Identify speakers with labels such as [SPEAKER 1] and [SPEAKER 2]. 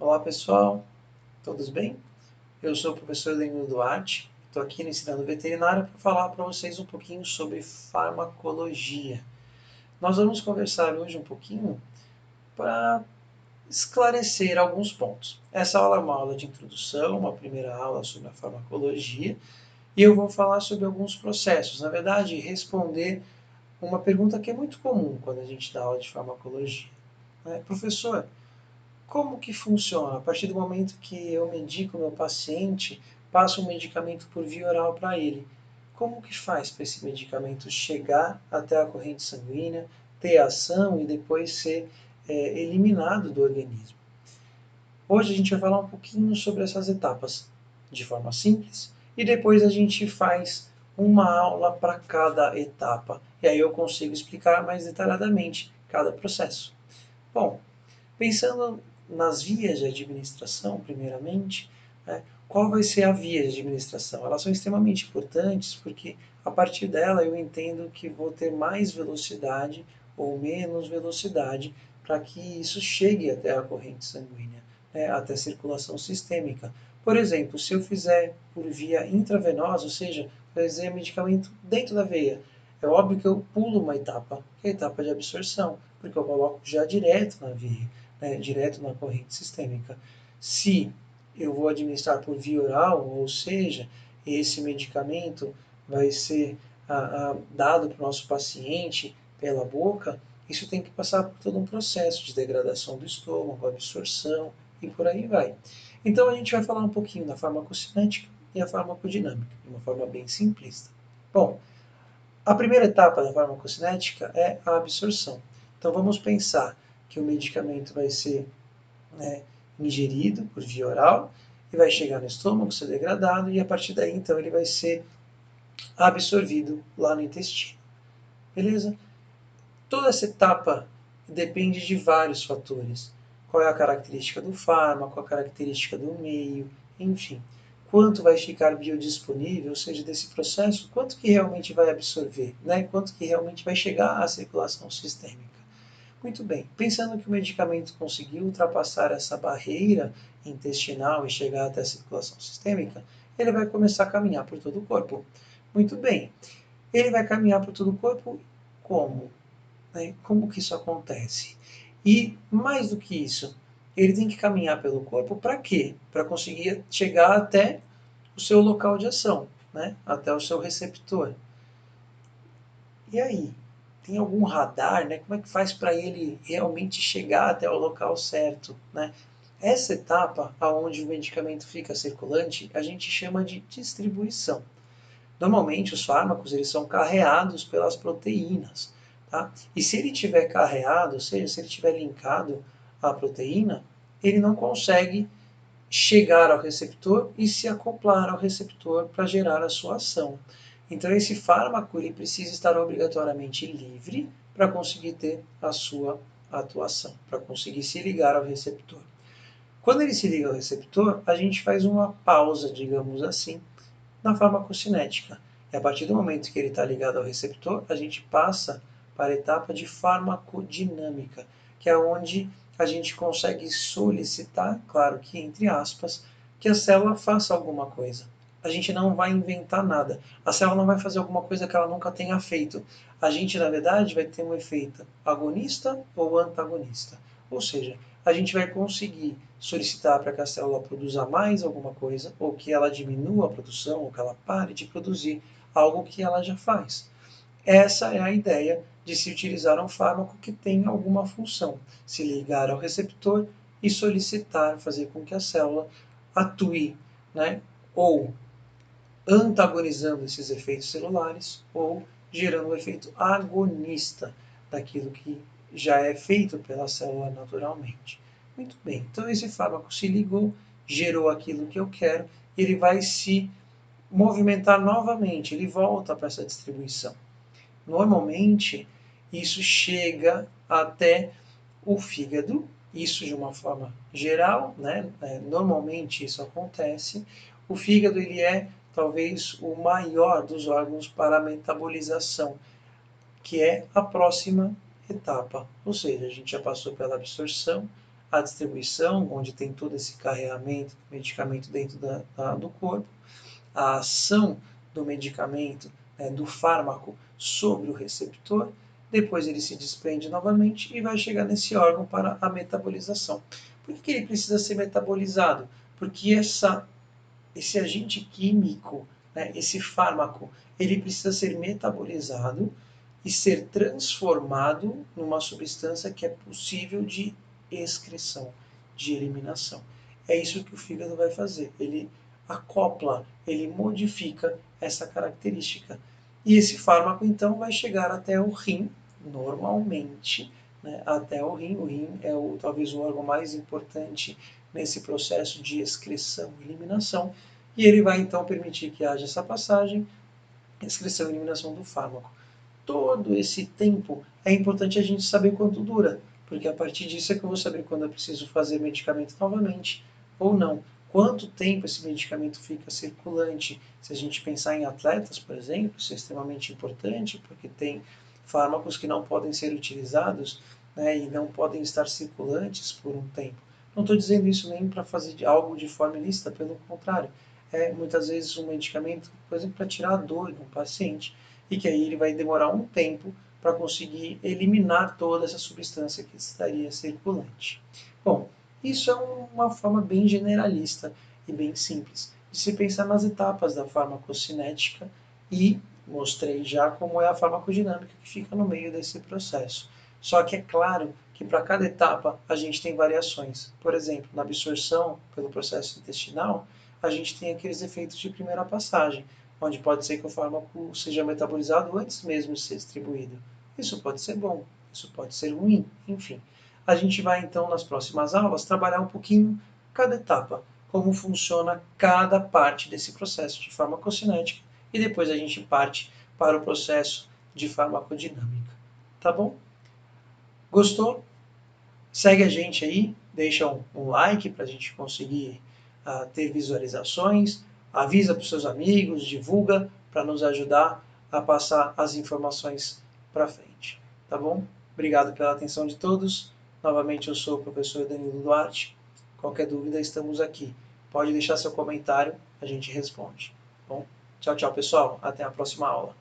[SPEAKER 1] Olá pessoal, todos bem? Eu sou o professor Danilo Duarte, estou aqui no Ensinando Veterinária para falar para vocês um pouquinho sobre farmacologia. Nós vamos conversar hoje um pouquinho para esclarecer alguns pontos. Essa aula é uma aula de introdução, uma primeira aula sobre a farmacologia, e eu vou falar sobre alguns processos. Na verdade, responder uma pergunta que é muito comum quando a gente dá aula de farmacologia. Professor, como que funciona? A partir do momento que eu medico o meu paciente, passo um medicamento por via oral para ele. Como que faz para esse medicamento chegar até a corrente sanguínea, ter ação e depois ser eliminado do organismo? Hoje a gente vai falar um pouquinho sobre essas etapas de forma simples e depois a gente faz uma aula para cada etapa. E aí eu consigo explicar mais detalhadamente cada processo. Bom, pensando nas vias de administração, primeiramente, qual vai ser a via de administração? Elas são extremamente importantes porque a partir dela eu entendo que vou ter mais velocidade ou menos velocidade para que isso chegue até a corrente sanguínea, até a circulação sistêmica. Por exemplo, se eu fizer por via intravenosa, ou seja, fazer medicamento dentro da veia, é óbvio que eu pulo uma etapa, que é a etapa de absorção, porque eu coloco já direto na veia, direto na corrente sistêmica. Se eu vou administrar por via oral, ou seja, esse medicamento vai ser dado para o nosso paciente pela boca, isso tem que passar por todo um processo de degradação do estômago, absorção e por aí vai. Então a gente vai falar um pouquinho da farmacocinética e a farmacodinâmica, de uma forma bem simplista. Bom, a primeira etapa da farmacocinética é a absorção. Então vamos pensar que o medicamento vai ser ingerido por via oral e vai chegar no estômago, ser degradado e a partir daí então ele vai ser absorvido lá no intestino. Beleza? Toda essa etapa depende de vários fatores. Qual é a característica do fármaco, a característica do meio, enfim. Quanto vai ficar biodisponível, ou seja, desse processo, quanto que realmente vai absorver, quanto que realmente vai chegar à circulação sistêmica. Muito bem, pensando que o medicamento conseguiu ultrapassar essa barreira intestinal e chegar até a circulação sistêmica, ele vai começar a caminhar por todo o corpo. Muito bem, ele vai caminhar por todo o corpo como? Como que isso acontece? E, mais do que isso, ele tem que caminhar pelo corpo para quê? Para conseguir chegar até o seu local de ação, até o seu receptor. E aí? Tem algum radar? Como é que faz para ele realmente chegar até o local certo? Essa etapa, onde o medicamento fica circulante, a gente chama de distribuição. Normalmente os fármacos eles são carreados pelas proteínas. Tá? E se ele estiver carreado, ou seja, se ele estiver linkado à proteína, ele não consegue chegar ao receptor e se acoplar ao receptor para gerar a sua ação. Então esse fármaco ele precisa estar obrigatoriamente livre para conseguir ter a sua atuação, para conseguir se ligar ao receptor. Quando ele se liga ao receptor, a gente faz uma pausa, digamos assim, na farmacocinética. E a partir do momento que ele está ligado ao receptor, a gente passa para a etapa de farmacodinâmica, que é onde a gente consegue solicitar, claro que entre aspas, que a célula faça alguma coisa. A gente não vai inventar nada. A célula não vai fazer alguma coisa que ela nunca tenha feito. A gente, na verdade, vai ter um efeito agonista ou antagonista. Ou seja, a gente vai conseguir solicitar para que a célula produza mais alguma coisa, ou que ela diminua a produção, ou que ela pare de produzir algo que ela já faz. Essa é a ideia de se utilizar um fármaco que tenha alguma função, se ligar ao receptor e solicitar, fazer com que a célula atue, ou antagonizando esses efeitos celulares, ou gerando um efeito agonista daquilo que já é feito pela célula naturalmente. Muito bem, então esse fármaco se ligou, gerou aquilo que eu quero, e ele vai se movimentar novamente, ele volta para essa distribuição. Normalmente, isso chega até o fígado, isso de uma forma geral, normalmente isso acontece. O fígado ele é talvez o maior dos órgãos para a metabolização, que é a próxima etapa. Ou seja, a gente já passou pela absorção, a distribuição, onde tem todo esse carregamento do medicamento dentro do corpo, a ação do medicamento, do fármaco sobre o receptor, depois ele se desprende novamente e vai chegar nesse órgão para a metabolização. Por que ele precisa ser metabolizado? Porque esse agente químico, esse fármaco, ele precisa ser metabolizado e ser transformado numa substância que é possível de excreção, de eliminação. É isso que o fígado vai fazer. Ele acopla, ele modifica essa característica. E esse fármaco, então, vai chegar até o rim, normalmente, até o rim. O rim é talvez o órgão mais importante nesse processo de excreção e eliminação. E ele vai, então, permitir que haja essa passagem, excreção e eliminação do fármaco. Todo esse tempo é importante a gente saber quanto dura, porque a partir disso é que eu vou saber quando eu preciso fazer medicamento novamente ou não. Quanto tempo esse medicamento fica circulante? Se a gente pensar em atletas, por exemplo, isso é extremamente importante, porque tem fármacos que não podem ser utilizados, e não podem estar circulantes por um tempo. Não estou dizendo isso nem para fazer algo de forma ilícita, pelo contrário. É muitas vezes um medicamento, por exemplo, para tirar a dor de um paciente, e que aí ele vai demorar um tempo para conseguir eliminar toda essa substância que estaria circulante. Bom, isso é uma forma bem generalista e bem simples de se pensar nas etapas da farmacocinética e mostrei já como é a farmacodinâmica que fica no meio desse processo. Só que é claro que para cada etapa a gente tem variações. Por exemplo, na absorção pelo processo intestinal, a gente tem aqueles efeitos de primeira passagem, onde pode ser que o fármaco seja metabolizado antes mesmo de ser distribuído. Isso pode ser bom, isso pode ser ruim, enfim. A gente vai então nas próximas aulas trabalhar um pouquinho cada etapa, como funciona cada parte desse processo de farmacocinética e depois a gente parte para o processo de farmacodinâmica. Tá bom? Gostou? Segue a gente aí, deixa um like para a gente conseguir ter visualizações, avisa para os seus amigos, divulga para nos ajudar a passar as informações para frente. Tá bom? Obrigado pela atenção de todos. Novamente eu sou o professor Danilo Duarte. Qualquer dúvida, estamos aqui. Pode deixar seu comentário, a gente responde. Bom, tchau, tchau, pessoal. Até a próxima aula.